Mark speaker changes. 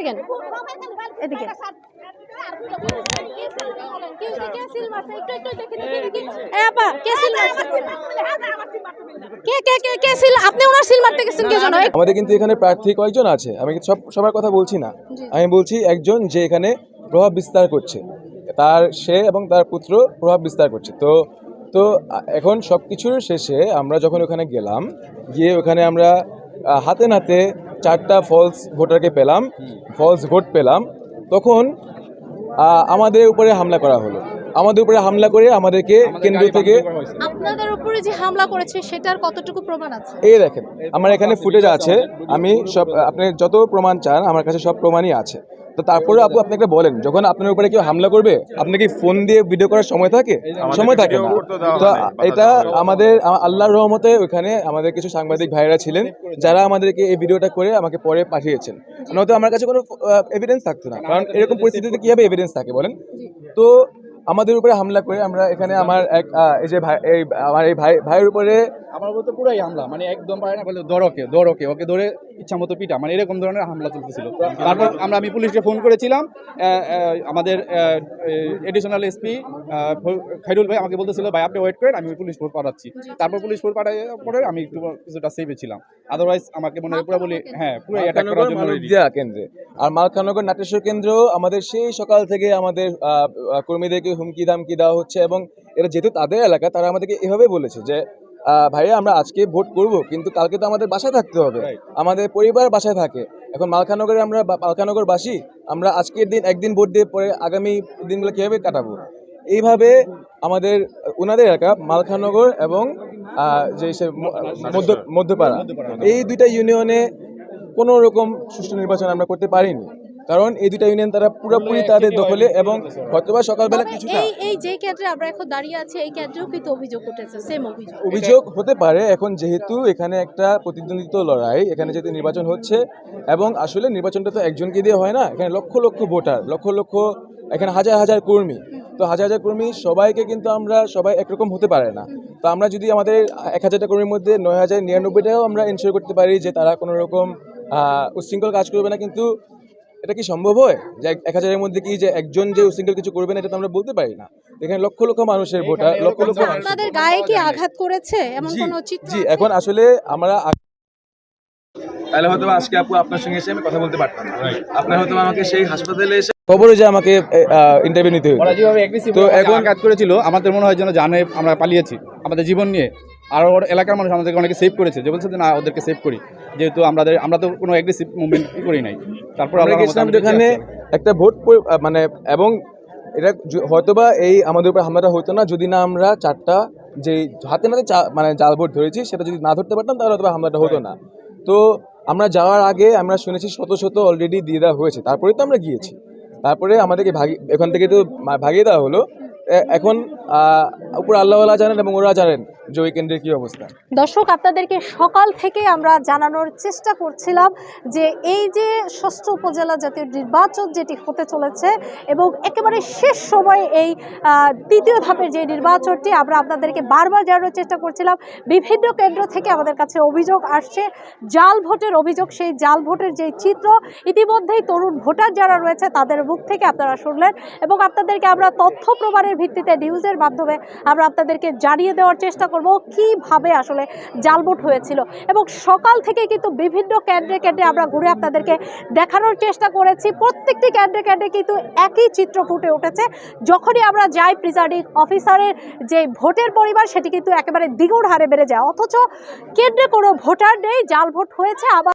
Speaker 1: Second এদিকে
Speaker 2: আমাদের কিন্তু এখানে প্রার্থী কয়েকজন আছে, আমি সবার কথা বলছি না, আমি বলছি একজন যে এখানে প্রভাব বিস্তার করছে, সে এবং তার পুত্র প্রভাব বিস্তার করছে। তো তো এখন সব কিছুর শেষে আমরা যখন ওখানে গেলাম, গিয়ে ওখানে আমরা হাতে নাতে 4টা ফলস ভোটারকে পেলাম, ফলস ভোট পেলাম, তখন আমাদের উপরে হামলা করা হলো। আমাদের উপরে হামলা করে আমাদেরকে কেন্দ্র থেকে
Speaker 1: আপনাদের উপরে যে হামলা করেছে সেটার কতটুকু প্রমাণ আছে?
Speaker 2: এই দেখেন, আমার এখানে ফুটেজ আছে, আমি সব, আপনি যত প্রমাণ চান আমার কাছে সব প্রমাণই আছে। তো তারপরে আপু আপনি একটা বলেন, যখন আপনার উপরে কেউ হামলা করবে আপনি কি ফোন দিয়ে ভিডিও করার সময় থাকে? সময় থাকে না। তো এটা আমাদের আল্লাহর রহমতে ওখানে আমাদের কিছু সাংবাদিক ভাইরা ছিলেন যারা আমাদেরকে এই ভিডিওটা করে আমাকে পরে পাঠিয়েছেন, নয়তো আমার কাছে কোনো এভিডেন্স থাকতো না। কারণ এরকম পরিস্থিতিতে কিভাবে এভিডেন্স থাকে বলেন? তো আমাদের উপরে হামলা করে আমরা এখানে আমার এক এই যে ভাই, আমার এই ভাইয়ের উপরে
Speaker 3: আমার বলতে পুরাই হামলা, মানে একদম পারে না বলে দরকে ওকে ধরে ইচ্ছা মতো পিটা, মানে এরকম ধরনের হামলা চলতেছিল। তারপর আমি পুলিশকে ফোন করেছিলাম, আমাদের এডিশনাল এসপি খাইরুল ভাই আমাকে বলতেছিল ভাই আপনি ওয়েট করেন, আমি পুলিশ ফোর্স পাঠাচ্ছি। তারপর পুলিশ ফোর্স পাঠানোর পরে আমি একটু কিছুটা সেভে ছিলাম, আদারওয়াইজ আমাকে মনে হয় পুরো বলি পুরো অ্যাটাক করার জন্য
Speaker 2: কেন্দ্রে। আর মালখানগর নাটেশ্বর কেন্দ্র আমাদের সেই সকাল থেকে আমাদের কর্মীদেরকে হুমকি ধামকি দেওয়া হচ্ছে, এবং এটা যেহেতু তাদের এলাকা তারা আমাদেরকে এভাবে বলেছে যে ভাইয়া আমরা আজকে ভোট করব, কিন্তু কালকে তো আমাদের বাসায় থাকতে হবে, আমাদের পরিবার বাসায় থাকে। এখন মালখানগরে আমরা মালখানগরবাসী, আমরা আজকের দিন একদিন ভোট দিয়ে পরে আগামী দিনগুলো কীভাবে কাটাবো? এইভাবে আমাদের ওনাদের এলাকা মালখানগর এবং যে মধ্যপাড়া, এই দুইটা ইউনিয়নে কোনো রকম সুষ্ঠু নির্বাচন আমরা করতে পারিনি, কারণ এই দুইটা ইউনিয়ন তারা পুরোপুরি তাদের দখলে, এবং হয়তোবা সকালবেলা কিছুটা
Speaker 1: এই যে কেন্দ্রে আমরা এখন দাঁড়িয়ে আছি এই কেন্দ্রেও কিন্তু অভিযোগ উঠেছে, সেম
Speaker 2: অভিযোগ হতে পারে। এখন যেহেতু এখানে একটা প্রতিদ্বন্দ্বিতা লড়াই, এখানে যেহেতু নির্বাচন হচ্ছে, এবং আসলে নির্বাচনটা তো একজনকে দিয়ে হয় না, এখানে লক্ষ লক্ষ ভোটার, লক্ষ লক্ষ, এখানে হাজার হাজার কর্মী, তো হাজার হাজার কর্মী সবাইকে কিন্তু আমরা সবাই একরকম হতে পারে না। তো আমরা যদি আমাদের 1000টা কর্মীর মধ্যে 9099টাও আমরা এনশিওর করতে পারি যে তারা কোনো রকম উচ্ছৃঙ্খল কাজ করবে না, কিন্তু এটা কি সম্ভব হয় যে 1000-এর মধ্যে কি যে একজন যে উচ্ছৃঙ্খল কিছু করবে না, এটা তো আমরা বলতে পারি না। এখানে লক্ষ লক্ষ মানুষের ভোটার, লক্ষ লক্ষ
Speaker 1: আপনাদের গায়ে কি আঘাত করেছে এমন কোনো চিত্র?
Speaker 2: জি, এখন আসলে আমরা তাহলে হয়তো আজকে আপু আপনার সঙ্গে এসে আমি কথা বলতে পারতাম না, আপনার হয়তো আমাকে সেই হাসপাতালে এসে খবরে যে আমাকে ইন্টারভিউ নিতে হতো।
Speaker 3: তো এখন কাজ করেছিল আমাদের মনে হয় যেন জানে আমরা পালিয়েছি আমাদের জীবন নিয়ে, আর ওর এলাকার মানুষ আমাদেরকে অনেকে সেভ করেছে, যে বলছে যে না ওদেরকে সেভ করি, যেহেতু আমরা তো কোনো অ্যাগ্রেসিভ মুভমেন্ট করি নাই। তারপর আমরা
Speaker 2: গেছিলাম এখানে একটা ভোট, মানে, এবং এটা হয়তোবা এই আমাদের উপর হামলাটা হতো না যদি না আমরা 4টা যে হাতে নাতে মানে জাল ভোট ধরেছি সেটা যদি না ধরতে পারতাম, তাহলে হয়তো হামলাটা হতো না। তো আমরা যাওয়ার আগে আমরা শুনেছি শত শত অলরেডি দিয়ে দেওয়া হয়েছে, তারপরে তো আমরা গিয়েছি, তারপরে আমাদেরকে এখান থেকে তো ভাগিয়ে দেওয়া হলো। এখন উপর আল্লাহওয়ালা জানেন এবং ওরা জানেন যে ওই কেন্দ্রের কী অবস্থা।
Speaker 1: দর্শক, আপনাদেরকে সকাল থেকে আমরা জানানোর চেষ্টা করছিলাম যে এই যে 6ষ্ঠ উপজেলা জাতীয় নির্বাচন যেটি হতে চলেছে, এবং একেবারে শেষ সময়ে এই 3য় ধাপের যে নির্বাচনটি আমরা আপনাদেরকে বারবার জানানোর চেষ্টা করছিলাম। বিভিন্ন কেন্দ্র থেকে আমাদের কাছে অভিযোগ আসছে, জাল ভোটের অভিযোগ। সেই জাল ভোটের যে চিত্র ইতিমধ্যেই তরুণ ভোটার যারা রয়েছে তাদের মুখ থেকে আপনারা শুনলেন, এবং আপনাদেরকে আমরা তথ্য প্রমাণের ভিত্তিতে নিউজের মাধ্যমে আমরা আপনাদেরকে জানিয়ে দেওয়ার চেষ্টা করব কিভাবে আসলে জাল ভোট হয়েছিল। এবং সকাল থেকে কিন্তু বিভিন্ন কেন্দ্রে কেন্দ্রে আমরা ঘুরে আপনাদেরকে দেখানোর চেষ্টা করেছি, প্রত্যেকটি কেন্দ্রে কেন্দ্রে কিন্তু একই চিত্র ফুটে উঠেছে। যখনই আমরা যাই প্রিজাইডিং অফিসারের যে ভোটের পরিমাণ সেটি কিন্তু একেবারে দ্বিগুণ হারে বেড়ে যায়, অথচ কেন্দ্রে কোনো ভোটার নেই, জাল ভোট হয়েছে। আবার